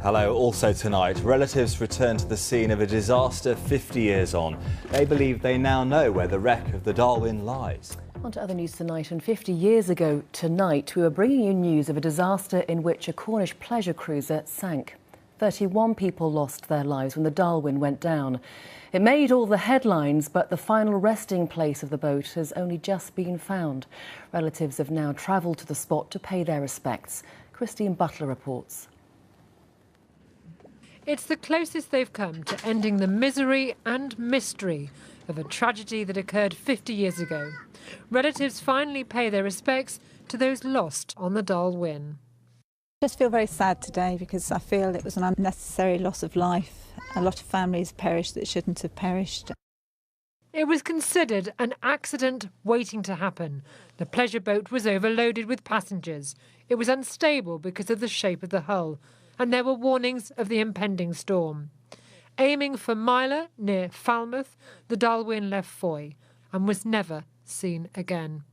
Hello. Also tonight, relatives return to the scene of a disaster 50 years on. They believe they now know where the wreck of the Darlwyne lies. On to other news tonight, and 50 years ago tonight, we were bringing you news of a disaster in which a Cornish pleasure cruiser sank. 31 people lost their lives when the Darlwyne went down. It made all the headlines, but the final resting place of the boat has only just been found. Relatives have now travelled to the spot to pay their respects. Christine Butler reports. It's the closest they've come to ending the misery and mystery of a tragedy that occurred 50 years ago. Relatives finally pay their respects to those lost on the Darlwyne. I just feel very sad today because I feel it was an unnecessary loss of life. A lot of families perished that shouldn't have perished. It was considered an accident waiting to happen. The pleasure boat was overloaded with passengers. It was unstable because of the shape of the hull, and there were warnings of the impending storm. Aiming for Myler, near Falmouth, the Darlwyne left Foy and was never seen again,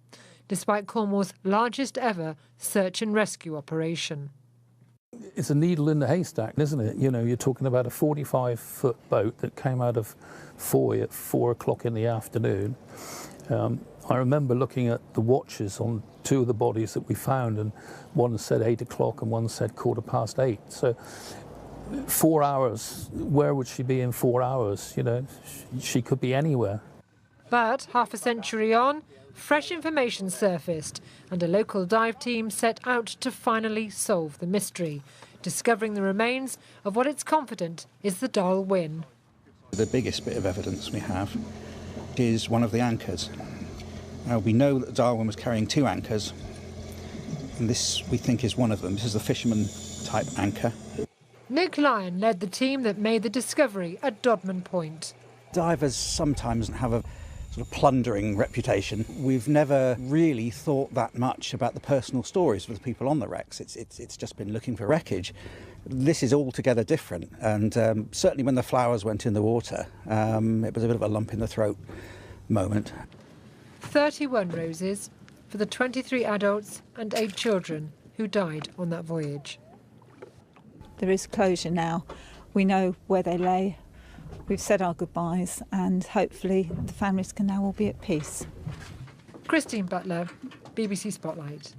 despite Cornwall's largest ever search and rescue operation. It's a needle in the haystack, isn't it? You know, you're talking about a 45-foot boat that came out of Foy at 4 o'clock in the afternoon. I remember looking at the watches on two of the bodies that we found, and one said 8 o'clock and one said 8:15. So 4 hours, where would she be in 4 hours? You know, she could be anywhere. But half a century on, fresh information surfaced and a local dive team set out to finally solve the mystery, discovering the remains of what it's confident is the Darlwyne. The biggest bit of evidence we have is one of the anchors. We know that the Darlwyne was carrying 2 anchors, and this we think is one of them. This is the fisherman-type anchor. Nick Lyon led the team that made the discovery at Dodman Point. Divers sometimes have a sort of plundering reputation. We've never really thought that much about the personal stories of the people on the wrecks. It's just been looking for wreckage. This is altogether different, and certainly when the flowers went in the water, it was a bit of a lump in the throat moment. 31 roses for the 23 adults and 8 children who died on that voyage. There is closure now. We know where they lay. We've said our goodbyes, and hopefully the families can now all be at peace. Christine Butler, BBC Spotlight.